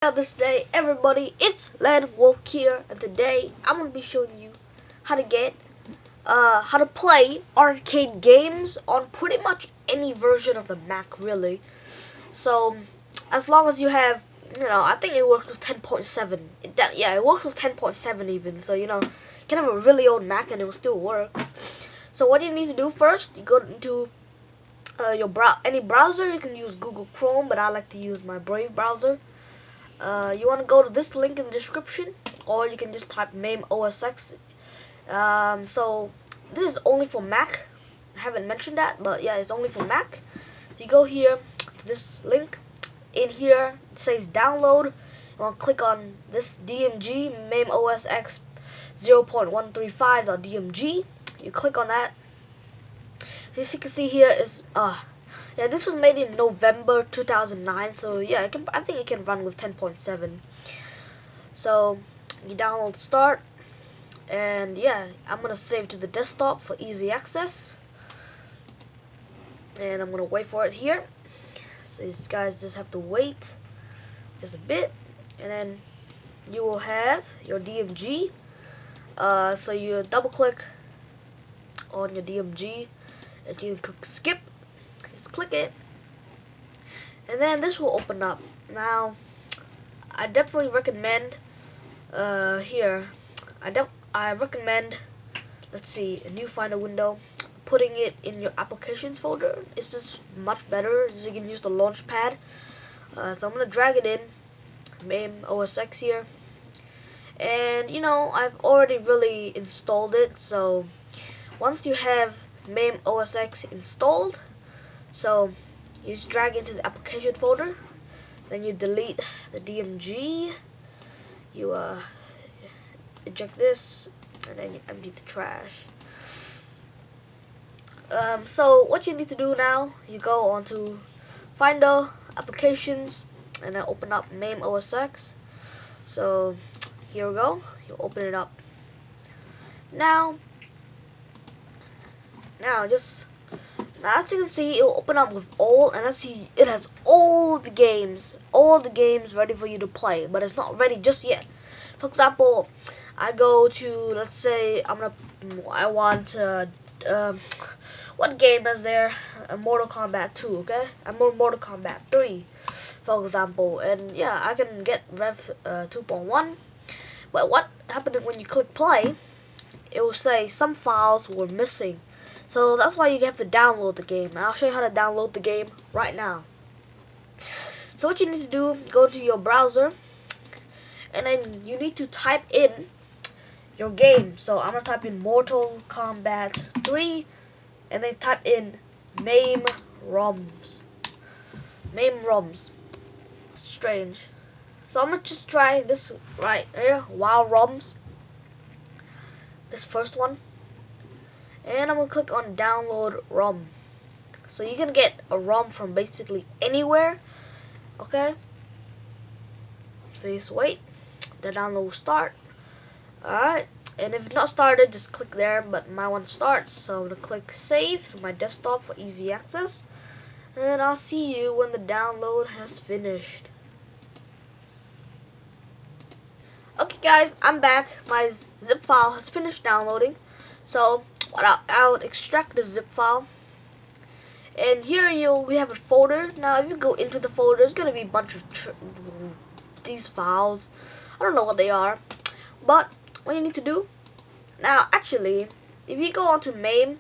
This day, everybody, it's Lenwoke here, and today I'm gonna be showing you how to play arcade games on pretty much any version of the Mac, really. So, as long as you have, I think it works with 10.7. It works with 10.7 even. So you can have a really old Mac and it will still work. So what you need to do first, you go into any browser. You can use Google Chrome, but I like to use my Brave browser. You want to go to this link in the description, or you can just type MAME OS X. So this is only for Mac. I haven't mentioned that, but yeah, it's only for Mac. So you go here to this link. In here it says download. You want to click on this DMG, MAME OS X 0.135.dmg. You click on that. So as you can see here is yeah, this was made in November 2009, so yeah, I think it can run with 10.7. So you download start, and yeah, I'm gonna save to the desktop for easy access, and I'm gonna wait for it here. So these guys just have to wait just a bit, and then you will have your DMG. So you double click on your DMG, and you click skip. Just click it, and then this will open up. Now, I definitely recommend I recommend, let's see, a new Finder window, putting it in your applications folder. It's just much better, so you can use the launch pad. So I'm gonna drag it in, MAME OS X here, and I've already really installed it. So once you have MAME OS X installed, so you just drag into the application folder, then you delete the DMG, you eject this, and then you empty the trash. So what you need to do now, you go onto Finder, Applications, and then open up MAME OS X. So here we go, you open it up. Now as you can see, it will open up with all, and it has all the games ready for you to play, but it's not ready just yet. For example, I go to, let's say, I want what game is there? Mortal Kombat 2, okay? I'm on Mortal Kombat 3, for example, and yeah, I can get Rev 2.1. But what happened when you click play? It will say some files were missing. So that's why you have to download the game. And I'll show you how to download the game right now. So what you need to do, go to your browser, and then you need to type in your game. So I'm going to type in Mortal Kombat 3, and then type in MAME ROMs. MAME ROMs. Strange. So I'm going to just try this right here, WoW ROMs. This first one. And I'm going to click on download ROM. So you can get a ROM from basically anywhere. Okay. So just wait. The download will start. Alright. And if it's not started, just click there. But my one starts. So I'm going to click save to my desktop for easy access. And I'll see you when the download has finished. Okay guys, I'm back. My zip file has finished downloading. So I would extract the zip file, and here we have a folder. Now if you go into the folder, there's gonna be a bunch of these files. I don't know what they are, but what you need to do now, actually, if you go onto MAME,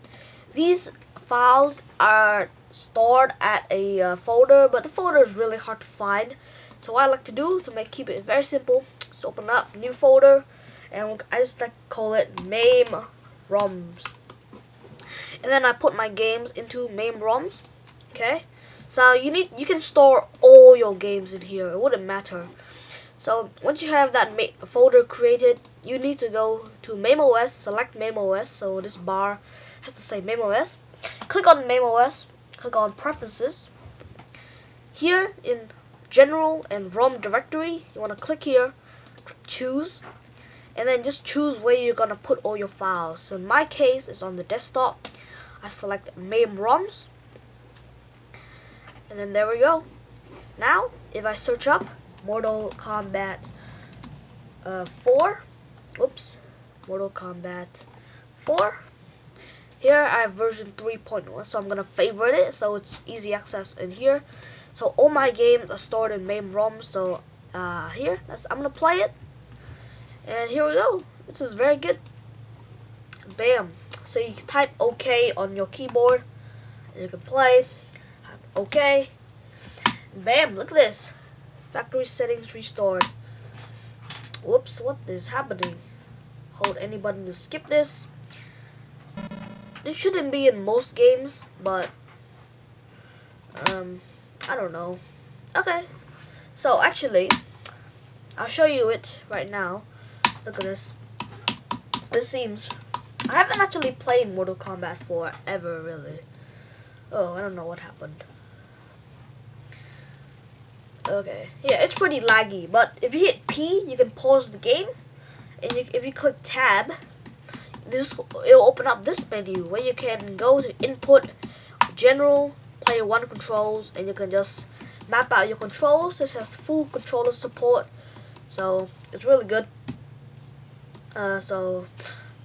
these files are stored at a folder, but the folder is really hard to find. So what I like to do to keep it very simple, just open up new folder, and I just like to call it MAME ROMs. And then I put my games into MAME ROMs. Okay, so you can store all your games in here. It wouldn't matter. So once you have that folder created, you need to go to MAME OS, select MAME OS. So this bar has to say MAME OS. Click on MAME OS. Click on Preferences. Here in General and ROM directory, you want to click here, click Choose. And then just choose where you're gonna put all your files. So in my case, it's on the desktop. I select MAME ROMs, and then there we go. Now, if I search up Mortal Kombat 4. Oops, Mortal Kombat 4. Here I have version 3.1, so I'm gonna favorite it, so it's easy access in here. So all my games are stored in MAME ROM. So here, I'm gonna play it, and here we go. This is very good. Bam. So you can type OK on your keyboard, and you can play. Type OK. Bam. Look at this. Factory settings restored. Whoops, what is happening? Hold any button to skip this. This shouldn't be in most games, but I don't know. Okay, so actually, I'll show you it right now. Look at this. This seems, I haven't actually played Mortal Kombat 4 ever, really. Oh, I don't know what happened. Okay, yeah, it's pretty laggy, but if you hit P, you can pause the game, and if you click Tab, it'll open up this menu where you can go to Input, General, Player 1 Controls, and you can just map out your controls. This has full controller support, so it's really good. So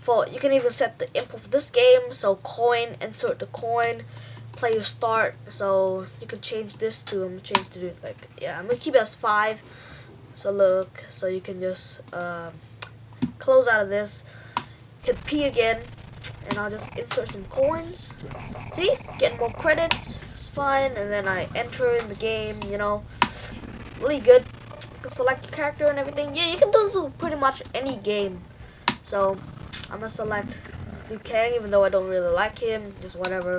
you can even set the input for this game. So coin, insert the coin. Player start, so you can change this to, I'm gonna keep it as 5. So look, so you can just close out of this, hit P again, and I'll just insert some coins. See, getting more credits, it's fine. And then I enter in the game, you know, really good. You can select your character and everything. Yeah, you can do this with pretty much any game. So I'm gonna select Liu Kang, even though I don't really like him, just whatever.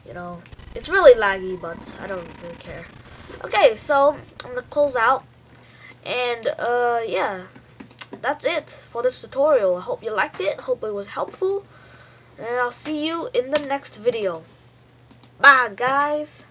You know, it's really laggy, but I don't really care. Okay, so I'm gonna close out, and yeah, that's it for this tutorial. I hope you liked it. Hope it was helpful, and I'll see you in the next video. Bye, guys.